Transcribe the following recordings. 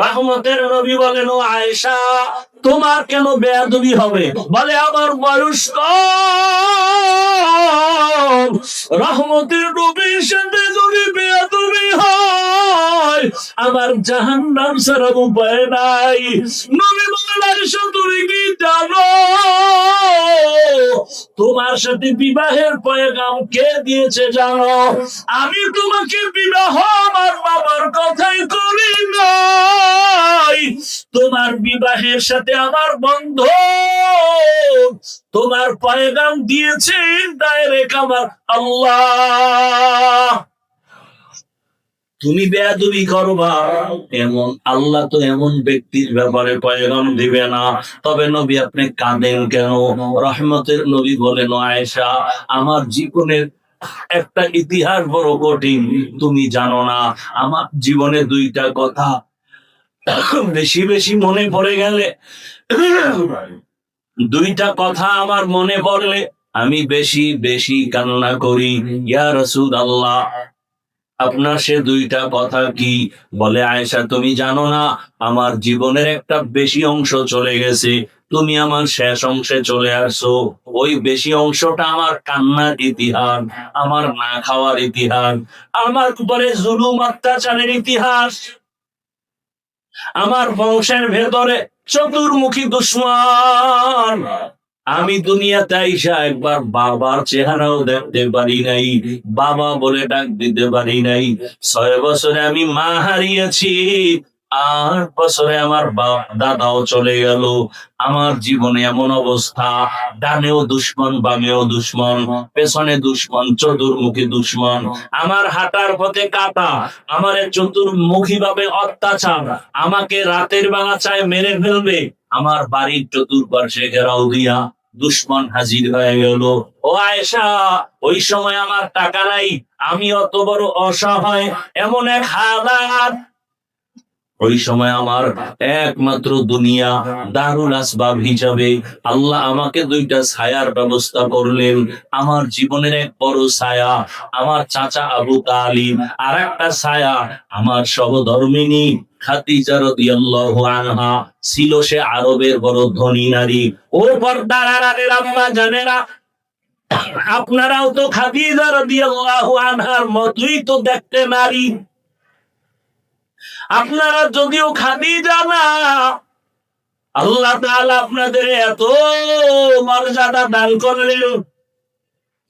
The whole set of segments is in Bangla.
রহমতের নবী বলেন, ও আয়েশা, তোমার কেন বেয়াদবি হবে? বলে, আমার বয়স কম। রহমতের নবীর সাথে যদি বেয়াদবি হয়, আমার জাহান্নাম ছাড়া উপায় নাই। নবী বলেন, আয়েশা, তুমি কি জানো তোমার সাথে বিবাহের পয়গাম কে দিয়েছে জানো? আমি তোমাকে বিবাহ আমার বাবার কথাই করি নাই, তোমার বিবাহের সাথে আমার বন্ধু তোমার পয়গাম দিয়েছে ডাইরেক্ট আমার আল্লাহ। তুমি বেয়াদবি করবা এমন আল্লাহ তো এমন ব্যক্তির ব্যাপারে পয়গাম দিবে না। তবে নবী আপনি কাঁদেন কেন? রহমতের নবী বলেন, আয়েশা, আমার জীবনের একটা ইতিহাস বড় কঠিন, তুমি জানো না। আমার জীবনে দুইটা কথা বেশি বেশি মনে পড়ে গেলে, দুইটা কথা আমার মনে পড়লে আমি বেশি বেশি কান্না করি। ইয়া রাসূলুল্লাহ, আপনার সে দুইটা কথা কি? বলে, আয়েশা, তুমি জানো না আমার জীবনের একটা বেশি অংশ চলে গেছে, তুমি আমার শেষ অংশে চলে আসছো। ওই বেশি অংশটা আমার কান্নার ইতিহাস, আমার না খাওয়ার ইতিহাস, আমার উপরে জুলুম অত্যাচারের ইতিহাস, আমার বংশের ভেতরে চতুর্মুখী দুশ্মন। আমি দুনিয়াতে আইসা একবার বাবার চেহারাও দেখতে পারি নাই, বাবা বলে ডাক দিতে পারি নাই। 6 বছরে আমি মা হারিয়েছি, 8 বছরে আমার দাদাও চলে গেল। আমার জীবনে এমন অবস্থা, ডানেও দুশ্মন, বামেও দুশ্মন, পেছনে দুশ্মন, চতুর্মুখী দুশ্মন, আমার হাঁটার পথে কাটা, আমার চতুর্মুখী ভাবে অত্যাচার, আমাকে রাতের বেলা চায় মেরে ফেলবে, আমার বাড়ির চতুর্পার্শ্বে ঘেরাও দিয়া দুশ্মন হাজির হয়ে গেল। ও আয়েশা, ওই সময় আমার টাকা নাই, আমি অত বড় অসহায়, এমন এক হালাত। ওই সময় আমার একমাত্র দুনিয়া দারুল আসবাব হিসাবে আল্লাহ আমাকে দুইটা ছায়ার ব্যবস্থা করলেন। আমার জীবনের এক বড় ছায়া আমার চাচা আবু তালিব, আর একটা ছায়া আমার সহধর্মিনী খাদিজা রাদিয়াল্লাহু আনহা। ছিল সে আরবের বড় ধনী নারী। ও পর্দার আড়ালের আম্মা জানেরা, আপনারাও তো খাদিজা রাদিয়াল্লাহু আনহার মতোই তো দেখতে নারী। আপনারা যদিও খাদিজা না, আল্লাহ তাআলা আপনাদের এত মর্যাদা দান করলেন।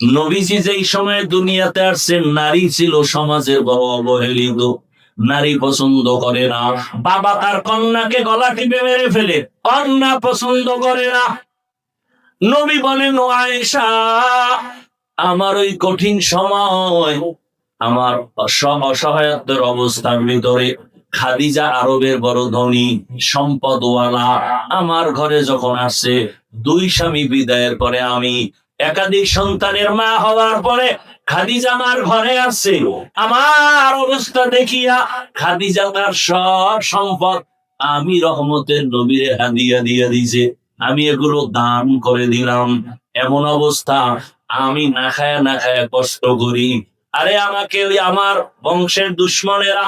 নবীজি যেই সময় দুনিয়াতে আসছেন, নারী ছিল সমাজের বড় অবহেলিত, নারী পছন্দ করে না। বাবা তার কন্যাকে গলা টিপে মেরে ফেলে, কন্যা পছন্দ করে না। নবী বলেন, ও আয়েশা, আমার ওই কঠিন সময়, আমার অসহায়ত্বের অবস্থার ভিতরে খাদিজা আরবের বড় ধনী সম্পদওয়ালা আমার ঘরে যখন আসছে, 2 স্বামী বিদায়ের পরে আমি একাধিক সন্তানের মা হওয়ার পরে খাদিজা আমার ঘরে আসছে। আমার অবস্থা দেখিয়া খাদিজা তার সব সম্পদ আমি রহমতের নবীরে হাদিয়া দিয়ে দিয়েছে, আমি এগুলো দান করে দিলাম। এমন অবস্থা আমি না খায়া কষ্ট করি। আরে আমাকে ওই আমার বংশের দুশ্মনেরা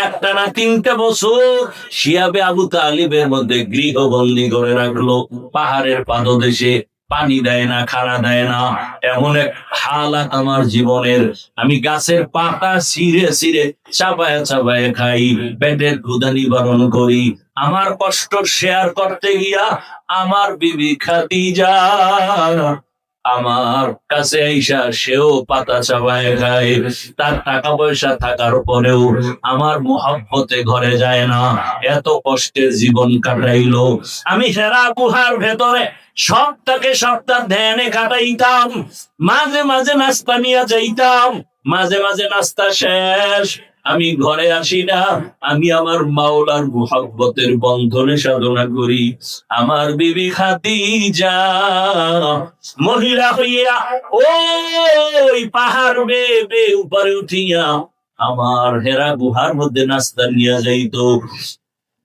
একটানা 3 বছর শিয়াবে আবু তালিবের মধ্যে গৃহবন্দী করে রাখলো, পাহাড়ের পাদদেশে, পানি দেয় না, খানা দেয় না। এমন এক হালাত আমার জীবনের, আমি গাছের পাতা ছিঁড়ে ছিঁড়ে চাপায় চাপায় খাই, পেটের ক্ষুধা নিবারণ করি। আমার কষ্ট শেয়ার করতে গিয়া আমার বিবি খাদিজা আমার কাছে আইসা সেও পাতা চাবায় খায়। তার টাকা পয়সা থাকার পরেও আমার মুহাব্বতে ঘরে যায় না, এত কষ্টের জীবন কাটাইলো। আমি হেরা গুহার ভেতরে সপ্তাহ ধ্যানে কাটাইতাম, মাঝে মাঝে নাস্তা নিয়ে যাইতাম, মাঝে মাঝে নাস্তা শেষ আমি ঘরে আসি না, আমি আমার মাওলার মুহাব্বতের বন্ধনে সাধনা করি। আমার বিবি খাদিজা মহিলা হইয়া ওই পাহাড় বেয়ে উপরে উঠিয়া আমার হেরা গুহার মধ্যে নাস্তা নিয়ে যাইতো।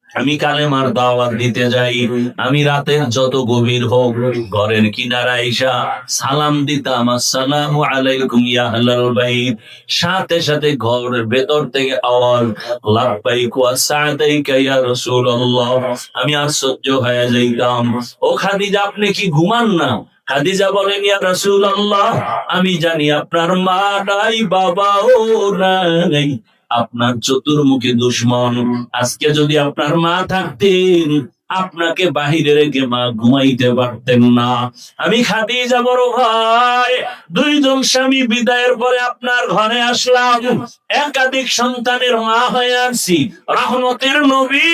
আমি কালেমার দাওয়াত দিতে যাই, আমি রাতের যত গভীর হোক ঘরের কিনারায় আইসা সালাম দিতাম, আসসালামু আলাইকুম ইয়া আহলাল বাইত। সাথে সাথে ঘরের ভেতর থেকে আওয়াজ, লাব্বাইক ওয়া সা'দাইকা ইয়া রাসূলুল্লাহ। আমি আশ্চর্য হয়ে যাইতাম, ও খাদিজা আপনি কি ঘুমান না? খাদিজা বলেন, ইয়া রাসূলুল্লাহ, আমি জানি আপনার মা নাই, বাবাও নাই, আপনার চতুর্মুখী দুশ্মন। আজকে যদি আপনার মা থাকতেন, আপনাকে বাহিরে রেখে মা ঘুমাইতে পারতেন না। আমি খাদিজা বড় ভাই, দুইজন স্বামী বিদায়ের পরে আপনার ঘরে আসলাম, একাধিক সন্তানের মা হয়ে আসছি, রহমতের নবী।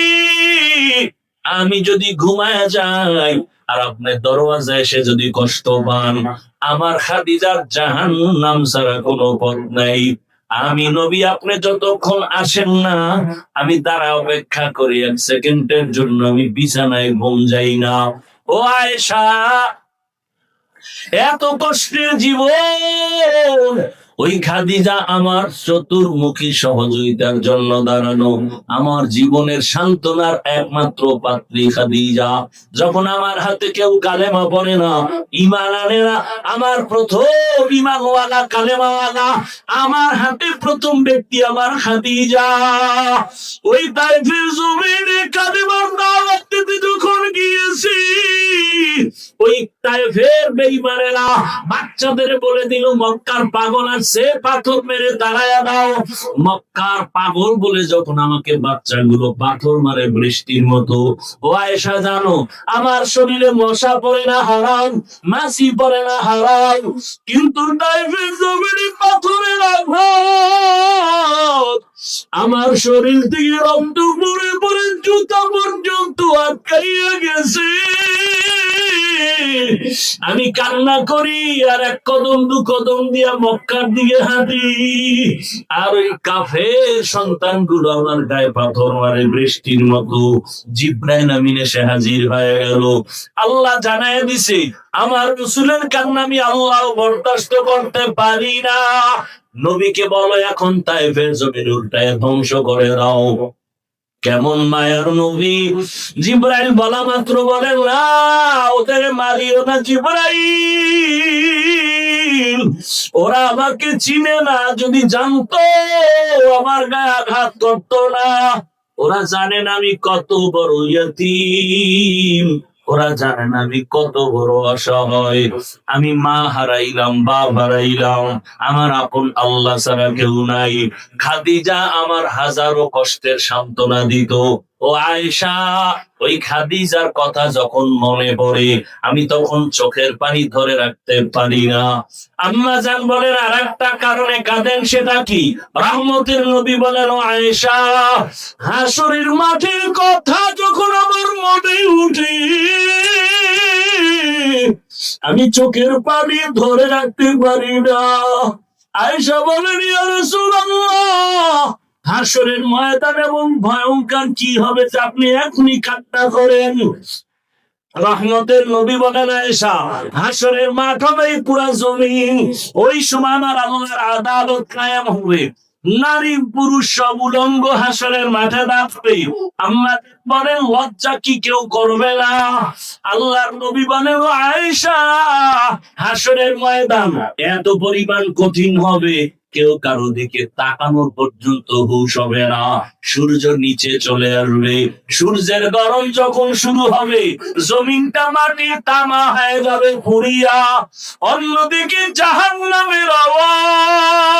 আমি যদি ঘুমায় যাই আর আপনার দরওয়াজায় এসে যদি কষ্ট পান, আমার খাদিজার জাহান্নাম ছাড়া কোনো পথ নাই। আমি নবী, আপনি যতক্ষণ আসেন না আমি তারা অপেক্ষা করি, 1 সেকেন্ডের জন্য আমি বিছানায় ঘুম যাই না। ও আয়েশা, এত কষ্টের জীবন, ওই খাদিজা আমার চতুর্মুখী সহযোগিতার জন্য দাঁড়ানো, আমার জীবনের সান্ত্বনার একমাত্র পাত্রী খাদিজা। যখন আমার হাতে কেউ কালেমা পড়ে না, ঈমান আনে না, আমার প্রথম ঈমানওয়ালা কালেমাওয়ালা, আমার হাতে প্রথম ব্যক্তি আমার খাদিজা। ওই তাইফের জমিনে কালেমার দাওয়াত দিতে যখন গিয়েছি, ওই তাইফের বেঈমানেরা বাচ্চাদের বলে দিল, মক্কার পাগল আসছে, পাথর মেরে দাঁড়ায়া দাও। মক্কার পাগল বলে যখন আমাকে বাচ্চাগুলো পাথর মারে বৃষ্টির মতো। ও আয়েশা জানো, আমার শরীরে মশা পড়ে না হারাম, মাছি পড়ে না হারাম, কিন্তু তাইফের জমিনে পাথরের আঘাত আমার শরীর থেকে রক্ত পড়ে পড়ে জুতা পর্যন্ত আটকাইয়া গেছে। আমি কান্না করি আর 1 কদম 2 কদম দিয়া মক্কার দিকে হাঁটি, আর ওই কাফের সন্তানগুলো আমার গায়ে পাথর মারে বৃষ্টির মতো। জিব্রাইল আমিন এসে হাজির হয়ে গেল। আল্লাহ জানায় দিছে, আমার রাসূলের কান্না আমি আল্লাহ বরদাস্ত করতে পারি না। নবীকে বলো এখন তাইফের জমিন উল্টায় ধ্বংস করে দাও। কেমন মায়ার নবী! জিব্রাইল বলা মাত্র বলেন, না, ওদের মারিও না জিব্রাইল, ওরা আমাকে চিনে না, যদি জানতো আমার গায়ে আঘাত করতো না। ওরা জানে না আমি কত বড় ইয়াতীম, ওরা জানে না আমি কত বড় অসহায়। আমি মা হারাইলাম, বাপ হারাইলাম, আমার আপন আল্লাহ ছাড়া কেউ নাই। খাদিজা আমার হাজারো কষ্টের সান্ত্বনা দিত। ও আয়েশা, ওই খাদিজার কথা যখন মনে পড়ে আমি তখন চোখের পানি ধরে রাখতে পারি না। আম্মা জান বলেন, আর একটা কারণে কাঁদেন, সেটা কি? রহমতের নবী বলেন, ও আয়েশা, হাসরের মাঠের কথা যখন আমার মনে উঠে আমি চোখের পানি ধরে রাখতে পারি না। আয়েশা বলেন, ইয়া রাসূলুল্লাহ, হাসরের ময়দান এবং ভয়ঙ্কর কি হবে যে আপনি এখনই কান্না করেন? রহমতের নবী বলেন, আয়েশা, হাসরের মাঠ হবে পুরা জমিন, ওই সময় আমার আল্লাহর আদালত কায়েম হবে, নারী পুরুষ সব উলঙ্গ হাসরের মাঠে নাচবে। আম্মা বলেন, লজ্জা কি কেউ করবে না? আল্লাহর নবী বলেন, ও আয়েশা, হাসরের ময়দান এত পরিমাণ কঠিন হবে, কেউ কারো দিকে তাকানোর পর্যন্ত হুঁশ হবে না। সূর্য নিচে চলে আসবে, সূর্যের গরম যখন শুরু হবে জমিনটা মাটি তামা হয়ে যাবে পুড়িয়া। অন্যদিকে জাহান্নামের আওয়াজ,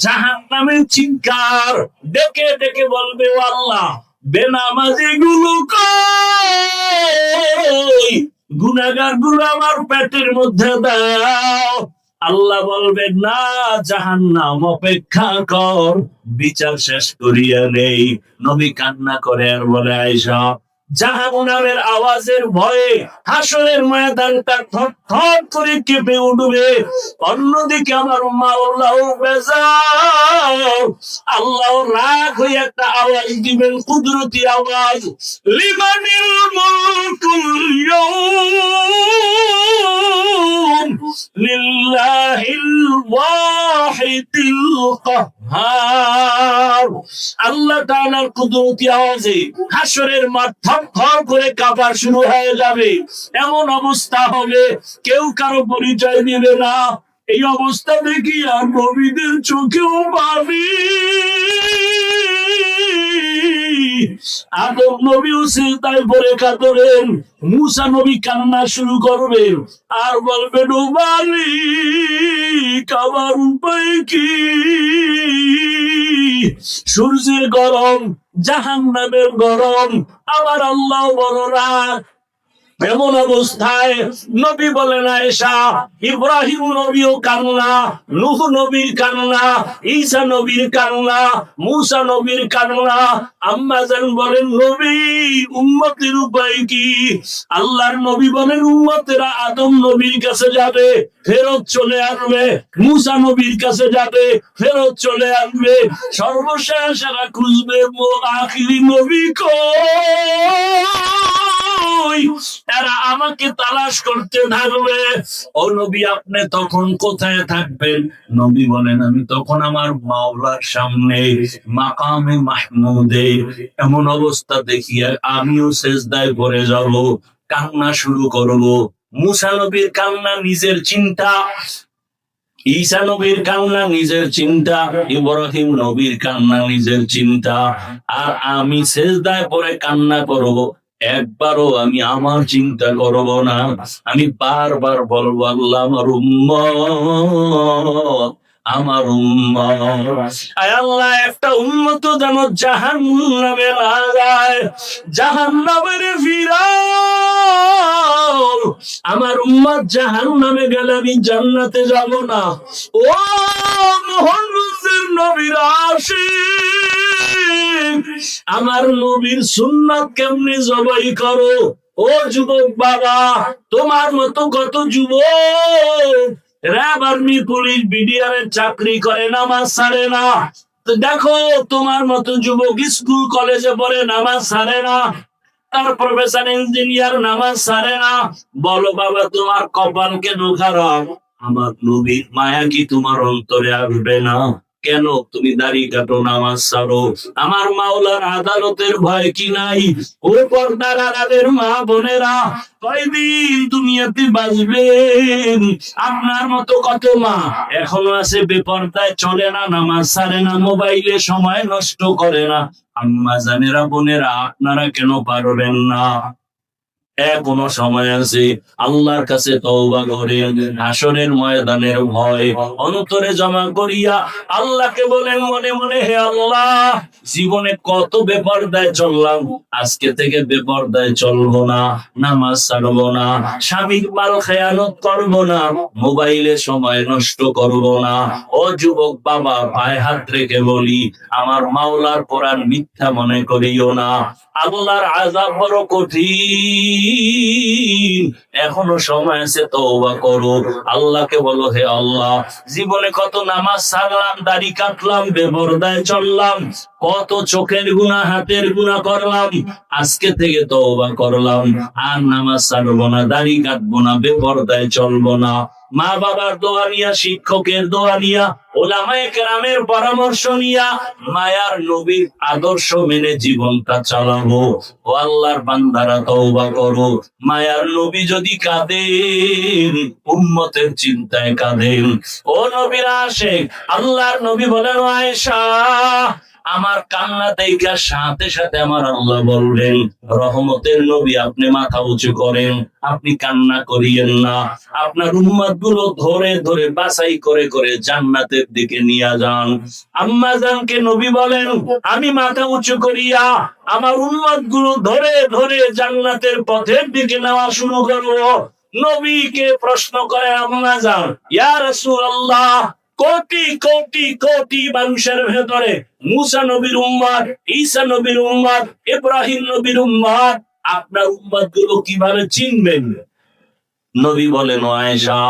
জাহান্নামের চিৎকার ডেকে ডেকে বলবে, ও আল্লাহ, বেনামাজি গুলো কই, গুনাহগার গুলো আমার পেটের মধ্যে দাও। আল্লাহ বলবেন, না, জাহান্নাম অপেক্ষা কর, বিচার শেষ করিয়া নেই। নবী কান্না করে আর বলে, আয়েশা, জাহান্নামের আওয়াজের ভয়ে হাসরের ময়দানটা থরথর করে কেঁপে উঠবে। অন্যদিকে আমার মাওলা বেজার, আল্লাহ রাগ হয়ে একটা আওয়াজ দিবেন, কুদরতি আওয়াজ, লিমানিল মুলকুল ইয়াউম লিল্লাহিল ওয়াহিদিল কাহ্হার। আল্লাহ তাআলার কুদরতি আওয়াজে হাসরের মাঠ থরথর করে কাঁপা শুরু হয়ে যাবে। এমন অবস্থা হবে কেউ কারো পরিচয় দিবে না। এই অবস্থা দেখি আর নবীদের চোখেও পাবি। আদম নবীও সিজদায় পড়ে কাঁদবেন, মুসা নবী কান্না শুরু করবেন আর বলবেন ও মালিক আমার উপায় কি? সূর্যের গরম, জাহান্নামের গরম, আমার আল্লাহ বড় রাগ। এমন অবস্থায় নবী বলেন আয়েশা, ইব্রাহিম নবীও কান্না, নূহ নবীর কান্না, ঈসা নবীর কান্না, মূসা নবীর কান্না। আম্মা জান বলেন নবী উম্মতের উপায় কি? আল্লাহর নবী বলেন উম্মতেরা আদম নবীর কাছে যাবে, ফেরত চলে আসবে, মূসা নবীর কাছে যাবে, ফেরত চলে আসবে, সর্বশেষ এরা খুঁজবে আখিরি নবী কই? এরা আমাকে তালাশ করতে থাকবে। ও নবী আপনি তখন কোথায় থাকবেন? নবী বলেন আমি তখন আমার মাওলার সামনে মাকামে মাহমুদে। এমন অবস্থা দেখিয়ে আমিও সিজদায় পড়ে যাব, কান্না শুরু করব। মুসা নবীর কান্না নিজের চিন্তা, ঈসা নবীর কান্না নিজের চিন্তা, ইব্রাহিম নবীর কান্না নিজের চিন্তা, আর আমি সিজদায় পড়ে কান্না করব। একবারও আমি আমার চিন্তা করব না। আমি বারবার বলবো আল্লাহ আমার উম্মত, আমার উম্মত। আয় আল্লাহ একটা উম্মত যেন জাহান্নামে না যায়, জাহান্নামের ফিরাও। আমার উম্মত জাহান্নামে গেলে আমি জান্নাতে যাব না। ও মুহাম্মদের নবীর আশিক, আমার নবীর সুন্নাত কেমনে জবাই করো? ও যুবক বাবা, তোমার মতো কত যুবক র্যাব আর্মি পুলিশ বিডিআরের চাকরি করে, নামাজ ছাড়ে না। তো দেখো তোমার মতো যুবক স্কুল কলেজে পড়ে, নামাজ ছাড়ে না। তার প্রফেসর ইঞ্জিনিয়ার, নামাজ ছাড়ে না। বলো বাবা তোমার কপাল কেন খারাপ? আমার নবীর মায়া কি তোমার অন্তরে আসবে না? কেন তুমি দাড়ি কাটো, নামাজ ছাড়ো? আমার মাওলার আদালতের ভয় কি নাই? ও পর্দার আড়ালের মা বোনেরা, কয়দিন দুনিয়াতে বাঁচবেন? আপনার মতো কত মা এখনো আছে বেপর্দায়, চলে না, নামাজ ছাড়ে না, মোবাইলে সময় নষ্ট করে না। আম্মা জানেরা, বোনেরা, আপনারা কেন পারবেন না? এখনো সময় আছে। আল্লাহর কাছে তওবা করেন, হাসরের ময়দানের ভয় অন্তরে জমা করিয়া আল্লাহকে বলেন মনে মনে, হে আল্লাহ জীবনে কত বেপরদায় চললাম, আজকে থেকে বেপরদায় চলবো না, নামাজ ছাড়বো না, স্বামীর মাল খেয়ানত করবো না, মোবাইলে সময় নষ্ট করবো না। ও যুবক বাবা, পায়ে হাত রেখে বলি, আমার মাওলার কোরআন মিথ্যা মনে করিও না। আল্লাহর আযাব বড় কঠিন, এখনো সময় আছে, তওবা করো। আল্লাহকে বলো, হে আল্লাহ জীবনে কত নামাজ ছাড়লাম, দাড়ি কাটলাম, বেপরদায় চললাম, কত চোখের গুনাহ, হাতের গুনাহ করলাম, আজকে থেকে তওবা করলাম, আর নামাজ ছাড়বো না, দাড়ি কাটবো না, বেপরদায় চলবো না। মা বাবার দোয়া নিয়া, শিক্ষকের দোয়া নিয়া, ওলামায়ে কেরামের পরামর্শ নিয়া, মায়ার নবীর আদর্শ মেনে জীবনটা চালাবো। ও আল্লাহর বান্দারা তওবা করো। মায়ার নবী যদি কাঁদেন, উম্মতের চিন্তায় কাঁদেন। ও নবীর আশিক, আল্লাহর নবী বলেন আয়েশা, আমার কান্না দেখা সাথে সাথে আমার আল্লাহ বলবেন, রহমতের নবী আপনি মাথা উঁচু করেন, আপনি কান্না করিয়েন না, আপনার উম্মত গুলো ধরে ধরে বাছাই করে করে জান্নাতের দিকে নিয়ে যান। আম্মা জানকে নবী বলেন, আমি মাথা উঁচু করিয়া আমার উম্মত গুলো ধরে ধরে জান্নাতের পথের দিকে নেওয়া শুরু করবো। নবীকে প্রশ্ন করে আম্মা জান, ইয়া রাসূলুল্লাহ, কোটি কোটি কোটি মানুষের ভেতরে মুসা নবীর উম্মত, ঈসা নবীর উম্মত, ইব্রাহিম নবীর উম্মত, আপনার উম্মত গুলো কিভাবে চিনবেন? নবী বলেন, আয়েশা,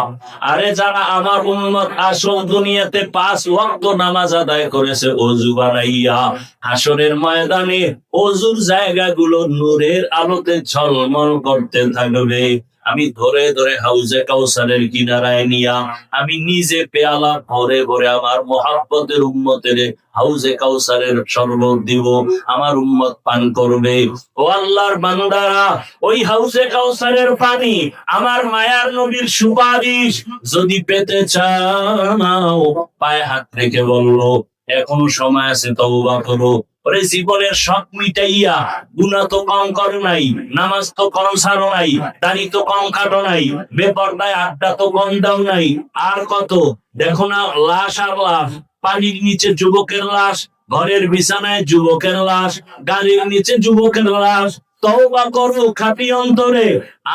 আরে যারা আমার উম্মত আসল দুনিয়াতে 5 ওয়াক্ত নামাজ আদায় করেছে ওযু বানাইয়া, হাসরের ময়দানে ওযুর জায়গাগুলো নূরের আলোতে ঝলমল করতে থাকবে। আমি ধরে ধরে হাউজে কাউসারের কিনারায় নিয়া আমি নিজে পেয়ালা ভরে ভরে আমার মহাব্বতের উম্মতের হাউজে কাউসারের শরবত দিব, আমার উম্মত পান করবে। ও আল্লাহর বান্দারা, ওই হাউজে কাউসারের পানি আমার মায়ার নবীর সুপারিশ যদি পেতে চাও, পায়ে হাত রেখে বললো এখনো সময় আছে, তওবা করো। ওরে জীবনের শখ মিটাইয়া, গুনাহ তো কম করো নাই, নামাজ তো কম ছাড়ো নাই, দাড়ি তো কম কাটো নাই, বেপরদায় আড্ডা তো কম দাও নাই, আর কত দেখো না, লাশ আর লাশ, পানির নিচে যুবকের লাশ, ঘরের বিছানায় যুবকের লাশ, গাড়ির নিচে যুবকের লাশ। তওবা করো খাঁটি অন্তরে,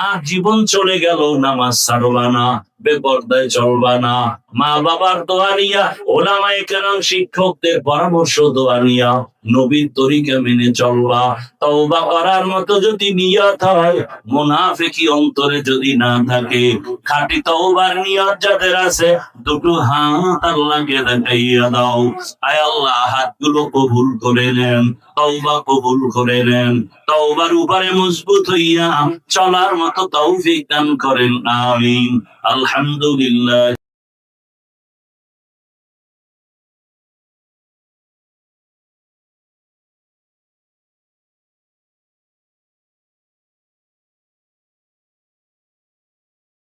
আর জীবন চলে গেল, নামাজ ছাড়বা না, বেপরদায় চলবা না, মা বাবার দোয়া নিয়া, ওলামায়ে কেরাম শিক্ষকদের পরামর্শ দোয়া নিয়া নবীর তরিকা মেনে চলবা। তওবা করার মতো যদি নিয়ত হয়, মুনাফিকি অন্তরে যদি না থাকে, খাঁটি তওবার নিয়ত যাদের আছে, দুটো হাত আল্লাহকে দেখাইয়া দাও। আয় আল্লাহ, হাতগুলো কবুল করে নেন, তওবা কবুল করে নেন, তওবার উপরে মজবুত হইয়া চলার মতো তৌফিক দান করেন, আমিন। আলহামদুলিল্লাহ।